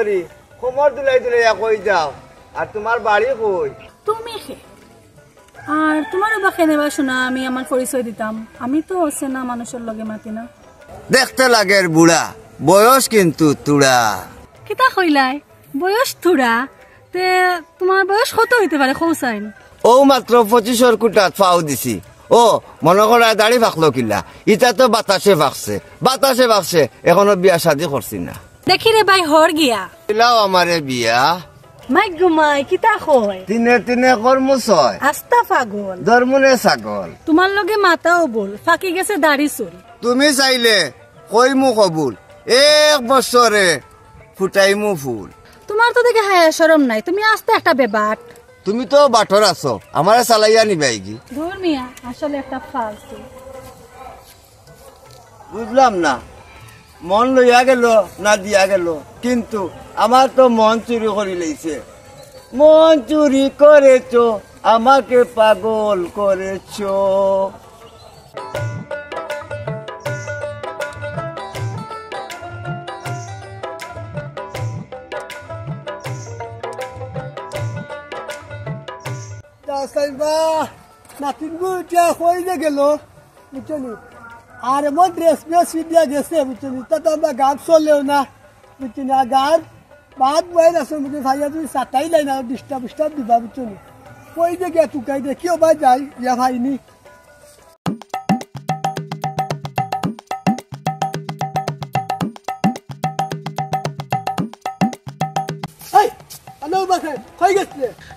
করি কোমর দুলাই দুলাই কই যাও আর তোমার বাড়ি কই তুমি খে আর তোমারও বা কেনেবা শোনা আমি আমার পরিচয় দিতাম আমি তো চেনা মানুষের লগে মাতি না দেখতে লাগে বুড়া বয়স কিন্তু তুড়া কিতা কইলাই বয়স থুড়া তে তোমার বয়স কত হইতে পারে কৌসাইন ও মাত্র 25 কুটাত পাও দিছি ও মনে করা দাড়ি ফাকলো কিলা ইটা তো বাতাসে ফাকছে এখনো বিয়া শাদি করছি না দেখি রে ভাই হর গিয়া দিলাও আমারে বিয়া মাই গুমাই কিতা কয় তিনে তিনে কর্ম ছয় আস্তা পাগল ধর্মনে ছাগল তোমার লগে মাতাও বল ফাঁকি গেছে দাড়ি চুল তুমি চাইলে কইমু কবুল 1 বছরে ফুটাইমু ফুল তোমার তো দেখে হায়া শরম নাই তুমি আস্তে একটা বেবাট তুমি তো বাটর আছো আমারে চালাইয়া নিবাই কি ধর মিয়া আসলে একটা ফালতু বুঝলাম না মন লইয়া গেল না দিয়া গেল কিন্তু আমার তো মন চুরি করে লইছে মন চুরি করেছো আমাকে পাগল করেছো নাতিনগু এটা হয়ে যে গেল বুঝলি আর এমন ড্রেস মেস দিয়া গেছে বুঝলি তা তো আমরা গান চললেও না বুঝলি আর গান বাদ বয়ে আছে বুঝলি ভাইয়া তুমি চাটাই লাই না ডিস্টার্ব দিবা বুঝলি কই যে গে টুকাই দে কেউ বা যাই ইয়া ভাইনি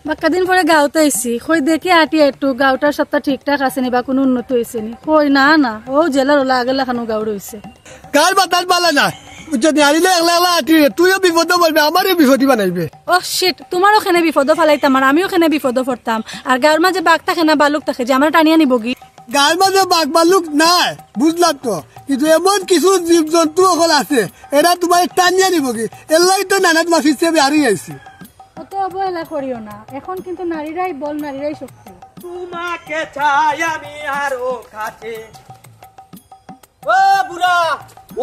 বাক্কা দিন পরে গাঁওতে আইসি কই দেখি আটি একটু গাঁওটার সপ্তাহ ঠিকঠাক আছে নি বা কোনো উন্নতি হয়েছে নি কই না না ও জেলার ওলা আগেলা খানো গাঁও রয়েছে কার বাতাস বালা না বুঝলি আনিলে একলা একলা আটি তুইও বিপদ বলবে আমারও বিপদই বানাইবে ও শিট তোমারও খেনে বিপদ ফালাইতাম আর আমিও খেনে বিপদ পড়তাম আর গাঁর মাঝে বাঘ থাকে না বালুক থাকে যে আমরা টানিয়া নিব গি গাঁর মাঝে বাঘ বালুক নাই বুঝলাম তো কিন্তু এমন কিছু জীব জন্তু সকল আছে এরা তোমার টানিয়া নিব কি এলাই তো নানাত মাফি হিসেবে হারিয়ে আইছি অত অবহেলা করিও না এখন কিন্তু নারীরাই বল নারীরাই শক্তি তোমাকে চাই আমি আরো কাছে ও বুড়া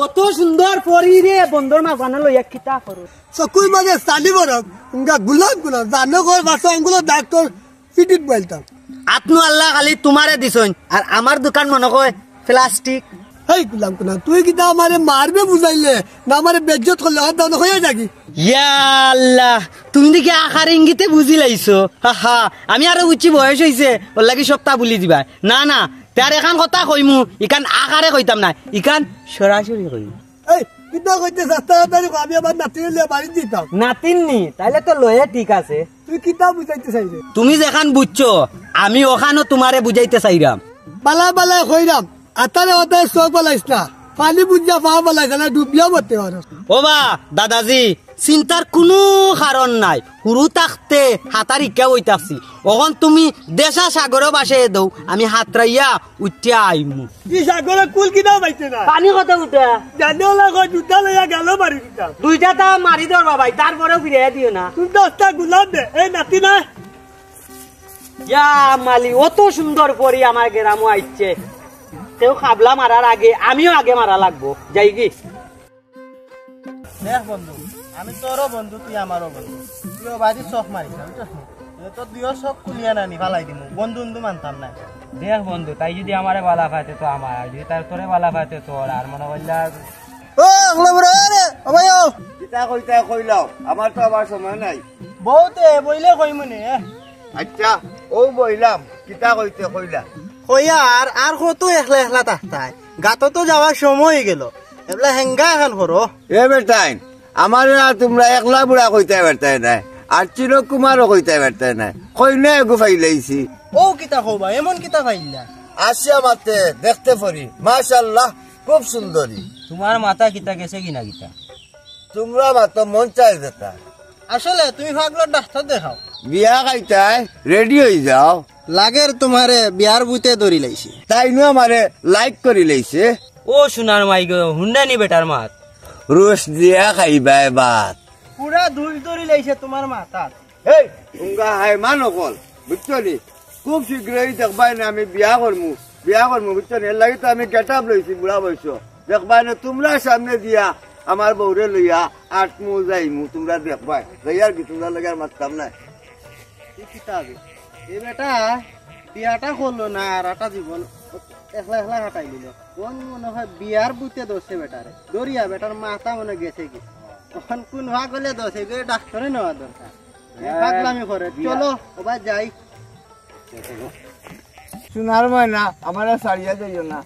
অত সুন্দর পরি রে বন্দর মা বানালো এক কিতা করো চকুর মাঝে চালি বরফ গুলাব জানো কর বাসা অঙ্গুলো ডাক্তার পিটিত বলতাম আপনু আল্লাহ খালি তোমারে দিছন আর আমার দোকান মনে কয় প্লাস্টিক হেই গুলাম কোনা তুই কিতা আমারে মারবে বুঝাইলে না আমারে বেজ্জত করলে আর দাও হয়ে যাকি ইয়া আল্লাহ তুমি দেখি আকার ইঙ্গিতে বুঝি লাইছো হা আমি আরো উচ্চ বয়স হইছে ওর লাগি সপ্তাহ বুলি দিবা না না তার এখান কথা কইমু ইকান আকারে কইতাম না ইকান সরাসরি কইম এই কিতা কইতে রাস্তা আমি আবার নাতিলে বাড়ি দিতাম নাতিননি তাইলে তো লয়ে ঠিক আছে তুই কিতা বুঝাইতে চাইবে তুমি যেখান বুঝছো আমি ওখানো তোমারে বুঝাইতে চাইরাম বালা বালা কইরাম আতারে ওতারে চোখ বালাইছ না পানি বুঝা পা বালাইছ না ডুবিয়া মরতে পারো ও বা দাদাজি চিন্তার কোনো কারণ নাই হুরু থাকতে হাতার ইকা হইতাছি ওখন তুমি দেশা সাগর বাসে দৌ আমি হাতরাইয়া উঠিয়া আইমু ই সাগরে কুল কিনা বাইতে না পানি কত উঠে জানো লাগো দুটা লইয়া গেল মারি দিতাম দুইটা তা মারি দর বাবাই তারপরেও ফিরে দিও না তুমি 10টা গুলাব দে এই নাতি না ইয়া মালি অত সুন্দর পরি আমার গ্রামও আইছে তেও খাবলা মারার আগে আমিও আগে মারা লাগবো যাই কি দেখ বন্ধু আমি তোরও বন্ধু তুই আমারও বন্ধু তুইও বাড়ি চখ মারিস তো দুইও চখ খুলিয়া নানি ভালাই দিমু বন্ধু বন্ধু মানতাম না দেখ বন্ধু তাই যদি আমারে বালা পাইতে তো আমার আর যদি তার তোরে বালা পাইতে তোর আর মনে করলে ও আগলা বড় রে ও ভাই ও কিতা কইতা কইলাও আমার তো আবার সময় নাই বহুতে বইলে কইমনে আচ্ছা ও বইলাম কিতা কইতে কইলা কইয়া আর কত একলা একলা তাহতাই গাতো তো যাওয়ার সময় গেল এবলা হেঙ্গা এখন করো এ বেটাইন আমার আর তোমরা একলা বুড়া কইতে বেটাই নাই আর চিরকুমারও কইতে বেটাই নাই কইনে গুফাই লাইছি ও কিতা কবা এমন কিতা পাইলা আসিয়া মাতে দেখতে পরি মাশাআল্লাহ খুব সুন্দরী তোমার মাথা কিতা গেছে কিনা কিতা তোমরা মাতো মন চাই যেতা আসলে তুমি ভাগলো ডাক্তার দেখাও বিয়া খাইতাই রেডি হয়ে যাও লাগের তোমারে বিয়ার বুতে ধরি লাইছি তাই নু আমারে লাইক করি লাইছে ও সোনার মাই গো হুন্ডানি বেটার মাত রোজ দিয়া খাইবাই বাত পুরা ধুল ধরি লাইছে তোমার মাথা এই উঙ্গা হাই মানো কল বুঝছো নি খুব শীঘ্রই দেখবাই না আমি বিয়া করমু বুঝছো নি এর লাগি তো আমি গেট আপ লইছি বুড়া বয়স দেখবাই না তোমরা সামনে দিয়া আমার বউরে লইয়া আটমু যাইমু তোমরা দেখবাই যাইয়ার কি তোমরা লাগে আর মারতাম না কিতাবে এই বেটা বিয়াটা করলো না আর একটা জীবন একলা একলা কাটাই দিল কোন মনে হয় বিয়ার বুতে দোষে বেটারে দরিয়া বেটার মাথা মনে গেছে কি তখন কোন ভাগ হলে দোষে গিয়ে ডাক্তারে নেওয়া দরকার পাগলামি করে চলো ওবার যাই সোনার ময়না আমার সারিয়া যাইও না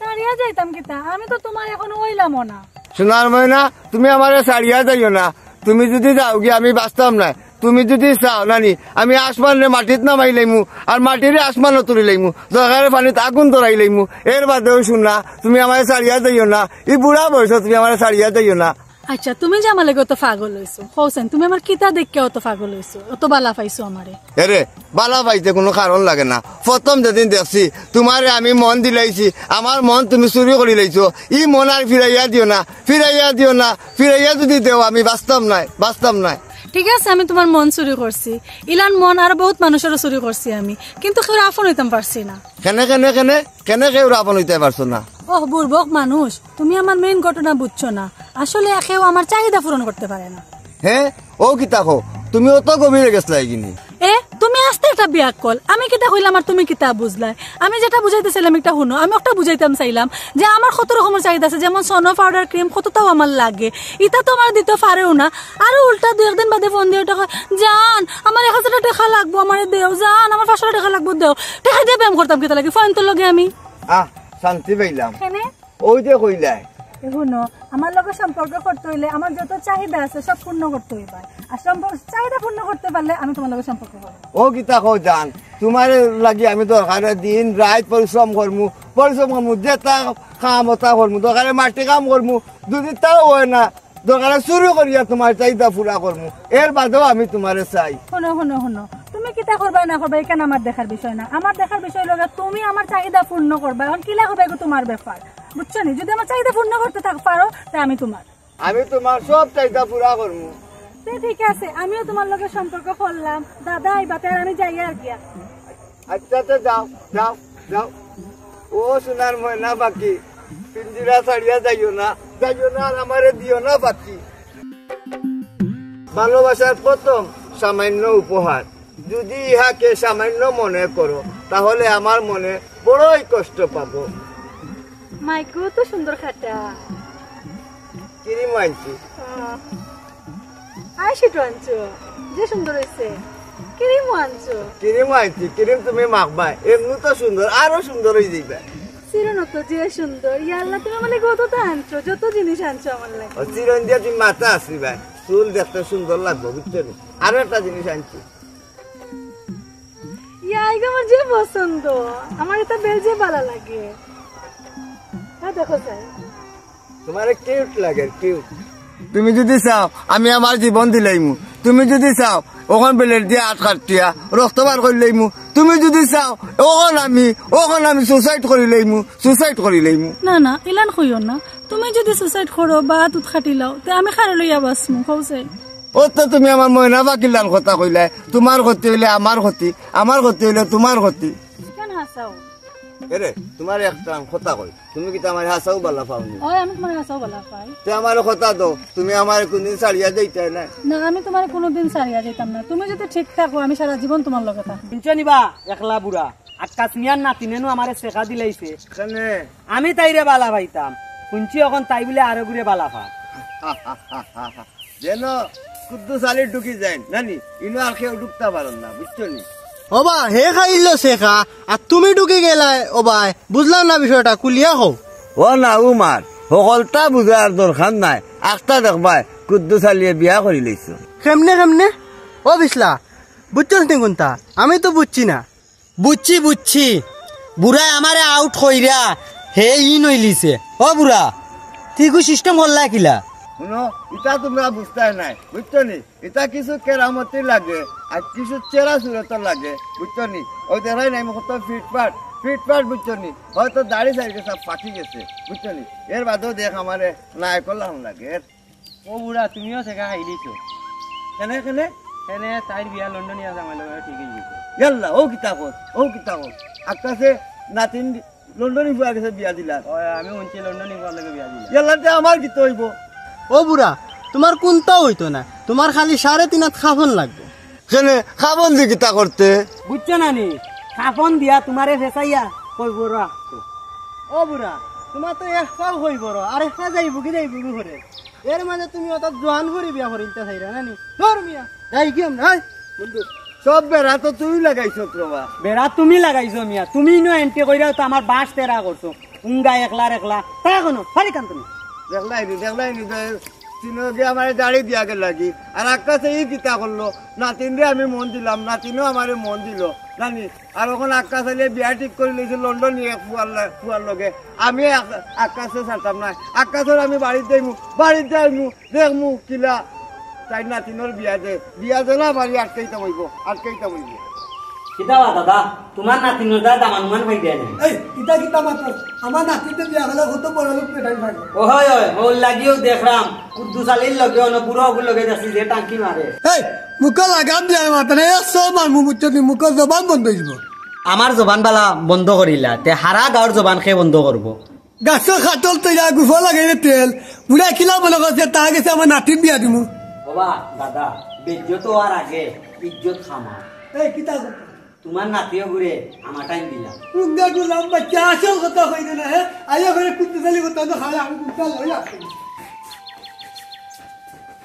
সারিয়া যাইতাম কিতা আমি তো তোমার এখনো হইলামও না সোনার ময়না তুমি আমার সারিয়া যাইও না তুমি যদি যাও গিয়ে আমি বাঁচতাম না তুমি যদি চাও নানি আমি আসমানে মাটিত নামাই লাইমু আর মাটিরে আসমানও তুলি লাইমু দরকারে পানিতে আগুন ধরাই লাইমু এর বাদেও শুনা তুমি আমার সারিয়া যাইও না এই বুড়া বয়স তুমি আমার সারিয়া যাইও না আচ্ছা তুমি যে আমার লাগে অত পাগল হইছো হোসেন তুমি আমার কিতা দেখে অত পাগল হইছো অত বালা পাইছো আমারে এরে বালা পাইতে কোনো কারণ লাগে না প্রথম যেদিন দেখছি তোমারে আমি মন দিলাইছি আমার মন তুমি চুরি করে লাইছো ই মন আর ফিরাইয়া দিও না ফিরাইয়া যদি দেও আমি বাঁচতাম নাই ঠিক আছে আমি তোমার মন চুরি করছি ইলান মন আর বহুত মানুষেরও চুরি করছি আমি কিন্তু কেউ আপন হইতাম পারছি না কেনে কেউ আপন হইতে পারছো না ওহ বুড়বক মানুষ তুমি আমার মেইন ঘটনা বুঝছো না আসলে কেউ আমার চাহিদা পূরণ করতে পারে না হ্যাঁ ও কিতা কো তুমি অত গভীরে গেছলা কিনি তুমি আস্তে একটা বিয়া কল আমি কিতা কইলাম আর তুমি কিতা বুঝলাই আমি যেটা বুঝাইতেছিলাম একটা শুনো আমি একটা বুঝাইতাম চাইলাম যে আমার কত রকমের চাহিদা আছে যেমন সোনো পাউডার ক্রিম কতটাও আমার লাগে ইটা তো আমার দিতে পারেও না আর উল্টা দু একদিন বাদে ফোন দিয়ে টাকা জান আমার 1000 টাকা লাগবো আমার দেও জান আমার 500 টাকা লাগবো দেও টাকা দিয়ে ব্যায়াম করতাম কিতা লাগে ফোন তো লগে আমি শান্তি পাইলাম ওই যে কইলাই শুনো আমার লগে সম্পর্ক করতে হইলে আমার যত চাহিদা আছে সব পূর্ণ করতে হইবে আর চাহিদা পূর্ণ করতে পারলে আমি তোমার লগে সম্পর্ক করব ও কিতা কও জান তোমার লাগি আমি দরকারে দিন রাত পরিশ্রম করমু যেটা কাম ওটা করমু দরকারে মাটি কাম করমু যদি তাও হয় না দরকারে চুরি করিয়া তোমার চাহিদা পুরা করমু এর বাদেও আমি তোমারে চাই শুনো তুমি কিতা করবা না করবা এখানে আমার দেখার বিষয় না আমার দেখার বিষয় লগে তুমি আমার চাহিদা পূর্ণ করবা এখন কিলা হবে তোমার ব্যাপার বুঝছো নি যদি আমার চাহিদা পূর্ণ করতে পারো তাই আমি তোমার সব চাহিদা পুরা করমু ঠিক আছে আমিও তোমার লগে সম্পর্ক করলাম দাদা আইবাতে আর আমি যাই আর কি আচ্ছা যাও ও সোনার ময়না বাকি পিঞ্জিরা ছাড়িয়া যাইও না আর আমারে দিও না বাকি ভালোবাসার প্রথম সামান্য উপহার যদি ইহাকে সামান্য মনে করো তাহলে আমার মনে বড়ই কষ্ট পাবো মাইকু তো সুন্দর খাটা কিরিম আনছি আইসিটো আনছো যে সুন্দর হয়েছে ক্রিম আনছো ক্রিম তুমি মাখবা এমনি তো সুন্দর আরো সুন্দর হয়ে যাইবা চিরন তো যে সুন্দর ইয়াল্লা তুমি আমার লাগে কতটা আনছো যত জিনিস আনছো আমার লাগে চিরন দিয়ে তুমি মাথা আসিবা চুল দেখতে সুন্দর লাগবে বুঝছো নি আরো একটা জিনিস আনছি ইয়াই আমার যে পছন্দ আমার এটা বেল যে ভালো লাগে দেখো চাই তোমার কিউট লাগে কিউট তুমি যদি চাও আমি আমার জীবন দিলাইমু তুমি যদি চাও ওখান বেলের দিয়ে আট কাটিয়া রক্ত বার করে লাইমু তুমি যদি চাও ওখান আমি সুসাইড করি লাইমু না ইলান কইও না তুমি যদি সুসাইড করো বা তুত খাটি লাও তে আমি খারে লইয়া বাসমু কওছে ও তো তুমি আমার ময়না বাকিলার কথা কইলাই তোমার ক্ষতি হইলে আমার ক্ষতি হইলে তোমার ক্ষতি কেন হাসাও এরে তোমার একটা কথা কই তুমি কি আমার হাসাও বালা পাওনি ওই আমি তোমার হাসাও বালা পাই তে আমার কথা দাও তুমি আমার কোনদিন ছাড়িয়া যাইতে না না আমি তোমার কোনোদিন ছাড়িয়া যাইতাম না তুমি যদি ঠিক থাকো আমি সারা জীবন তোমার লগে থাকব শুনছো নিবা একলা বুড়া আকাশ মিয়ার নাতিনেনু আমারে শেখা দিলাইছে কেনে আমি তাইরে বালা পাইতাম শুনছি এখন তাই বলে আরো ঘুরে বালা পা যেন কুদ্দুস আলী ঢুকি যায় নানি ইনো আর কেউ ঢুকতে পারেন না বুঝছো নি ওবা হে খাইল শেখা আর তুমি ঢুকে গেলাই ওবা বুঝলাম না বিষয়টা কুলিয়া হও ও না উমার সকলটা বুঝার দরকার নাই একটা দেখবাই কুদ্দুস আলীয়ে বিয়া করে লইছো কেমনে ও বিসলা বুঝছস নি কোনটা আমি তো বুঝছি না বুঝছি বুড়া আমারে আউট কইরা হে ই নইলিছে ও বুড়া ঠিকু সিস্টেম হল্লা কিলা শুনো এটা তোমরা বুঝতে নাই বুঝছো নি এটা কিছু কেরামতি লাগে আর কিছু চেরা সুরত লাগে বুঝছো নি ওই দেখাই নাই কত ফিটপাট বুঝছো নি হয়তো দাড়ি সাইডে সব ফাটি গেছে বুঝছো নি এর বাদেও দেখ আমারে নাই করলাম লাগে ও বুড়া তুমিও শেখা খাই দিছো কেনে এনে তাইর বিয়া লন্ডনে আছে আমার লগে ঠিক হয়ে গেছে ইয়াল্লা ও কিতাব আকাশে নাতিন লন্ডনে বুয়া গেছে বিয়া দিলা আমি শুনছি লন্ডনে বুয়ার লগে বিয়া দিলা ইয়াল্লাতে আমার কি হইব ও বুড়া তোমার কোনটাও হইতো না, তোমার খালি 3.5 খাফন লাগবে। সেনে খাবন দি কিতা করতে বুঝছো না নি, কাফন দিয়া তোমারে ফেসাইয়া কইব রাখতো। ও বুড়া তোমার তো একটাও হইব আর একটা যাইব কি করে, এর মানে তুমি অত জোয়ান করে বিয়া করিতে চাইরা না নি? ধর মিয়া যাই কি আমরা বন্ধু সব বেড়া তো তুই লাগাইছ রবা। বেড়া তুমি লাগাইছো মিয়া, তুমি নো এন্টি কইরাও তো আমার বাস তেরা করছো। উঙ্গা একলা তা কোনো ফারি কান তুমি দেখলাই নি তিনকে আমার দাড়ি দিয়া গে লাগি আর আকাশে এই কিতা করলো, নাতিনরে আমি মন দিলাম, নাতিনও আমার মন দিল জানি। আর ওখান আকাশ আইলে বিয়া ঠিক করে লইছে লন্ডন নিয়ে ফুয়ার লগে। আমি আকাশে ছাড়তাম না, আকাশের আমি বাড়িতে আইমু দেখমু কিলা তাই নাতিনোর বিয়া দিলা বাড়ি আটকাইতে হইব। কিতাবা দাদা তোমার নাতিনোর দাদা দামান ভাই দেয় না। এই কিতা কিতা মাত্র আমার নাতিতে বিয়া হলে কত বড় লোক পেটাই পাই। ও হয় ওর লাগিও দেখলাম কুদ্দুস আলীর লগে অন বুড়ো লগে যাচ্ছি যে টাঙ্কি মারে। এই মুখ লাগাম দিয়া মাত্র সব মারমু বুঝছি, মুখ জবান বন্ধ হইব। আমার জবান বালা বন্ধ করিলা তে হারা গাঁর জবান খেয়ে বন্ধ করবো। গাছের খাটল তৈরি গুফা লাগাইলে তেল বুড়া খিলা মনে করছে তা গেছে আমার নাতির বিয়া দিমু। বাবা দাদা বেজ্জত হওয়ার আগে ইজ্জত খামা। এই কিতা তোমার নাতিও ঘুরে আমার টাইম দিলাম। উঙ্গা গুলাম বাচ্চা আসল কথা কইলে না, হ্যাঁ আইয়া করে কুত্তে চালি কথা তো খাই আমি কুত্তা লই আসি।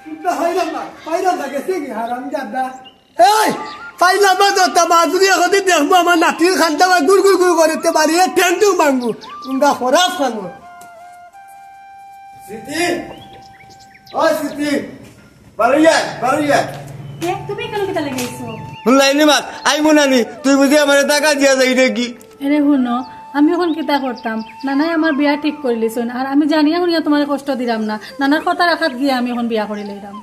কুত্তা হইলাম না পাইলাম না গেছে কি হারাম জাদা। এই পাইলাম না তো তা বাজুরি এখন দেখবো আমার নাতির খানটা গুড় করতে পারি টেন্টু মাঙ্গু উঙ্গা খরাস খাঙ্গু। স্মৃতি ও স্মৃতি বাড়িয়া তুমি কেন কিতা লাগাইছো? শুনলাইনি মাত আইমু নানি, তুই বুঝি আমার টাকা দিয়া যাই নাকি? এরে শুনো আমি এখন কিতা করতাম, নানাই আমার বিয়া ঠিক করে লিছুন আর আমি জানিয়া শুনিয়া তোমার কষ্ট দিলাম না, নানার কথা রাখাত গিয়ে আমি এখন বিয়া করে লইলাম।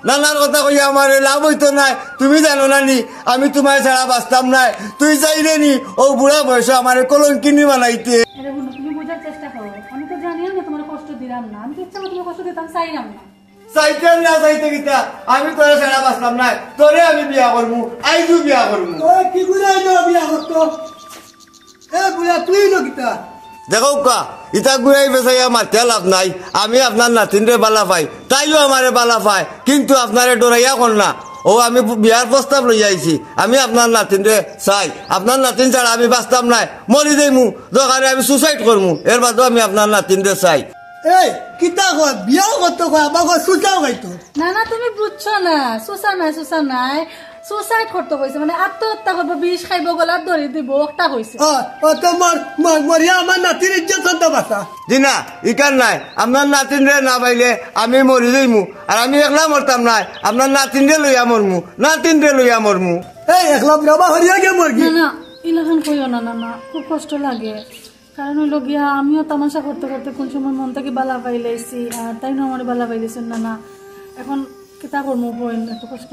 নানার কথা কইয়া আমার লাভ হইতো নাই। তুমি জানো নানি আমি তোমার ছাড়া বাঁচতাম নাই। তুই চাইলে নি ও বুড়া বয়সে আমার কলঙ্কিনি বানাইতে। এরে শুনো তুমি বোঝার চেষ্টা করো, আমি তো জানিয়া না তোমার কষ্ট দিলাম না, আমি তো ইচ্ছা করে তোমার কষ্ট দিতাম চাইলাম না। চাইতে কিতা আমি তোরে ছাড়া বাঁচতাম নাই, তোরে আমি বিয়া করবো, আইজু বিয়া করবো। কি গুলাই বিয়া করতো এ বুড়া তুই নো কিতা দেখো কা ইটা ঘুরাই বেসাইয়া মারতে লাভ নাই। আমি আপনার নাতিনরে বালা পাই, তাইও আমারে বালা পায়, কিন্তু আপনারে ডরাইয়া কর না। ও আমি বিয়ার প্রস্তাব লই আইছি, আমি আপনার নাতিনরে চাই। আপনার নাতিন ছাড়া আমি বাঁচতাম নাই, মরি যাইমু, দরকারে আমি সুসাইড করমু, এর বাদেও আমি আপনার নাতিনরে চাই। এই কিতা কয় বিয়াও করতো কয় আমাকে সুচাও খাইতো না তুমি বুঝছো না, সুসা নাই সুসাইড করতে কইছে, মানে আত্মহত্যা করবো, বিষ খাইব, গলার দড়ি দিব ওটা কইছে। তোমার মরিয়া আমার নাতির ইজ্জত করতে বাসা জি না ইকার নাই, আপনার নাতিনরে না পাইলে আমি মরি যাইমু। আর আমি একলা মরতাম নাই, আপনার নাতিনরে লইয়া মরমু। এই একলা বাবা হরিয়া গে মরগি না ইলাখান কইও না খুব কষ্ট লাগে। কারণ হইল গিয়া আমিও তামাশা করতে করতে কোন সময় মন থেকে বালা পাইলাইছি আর তাই না আমার বালা পাইলেছেন না এখন কিতা করবো বইন এত কষ্ট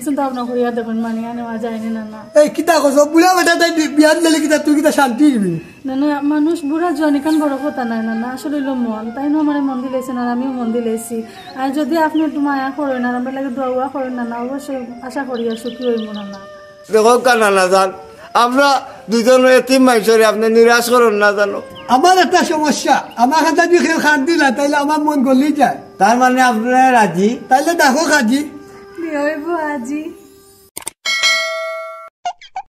চিন্তা ভাবনা করিয়া দেখুন মানিয়া নেওয়া যায়নি না। এই কিতা করছো বুড়া বেটা তাই বিয়ার দিলে কিতা তুই কিতা শান্তি দিবি না মানুষ বুড়া জোয়ানি কান বড় কথা নাই না আসলে হইলো মন, তাই না আমার মন দিলেছেন আর আমিও মন দিলেছি। আর যদি আপনি একটু মায়া করেন আর আমার লাগে দোয়া করেন না অবশ্যই আশা করি আর সুখী হইব না। দেখো কানা জান, আমরা দুজন এতিম মাইসরে আপনি নিরাশ করুন না জানো। আমার একটা সমস্যা, আমার হাতে যদি কেউ খান দিলা তাইলে আমার মন গলি যায়। তার মানে আপনারা রাজি? তাইলে দেখো কাজি হইব আজি।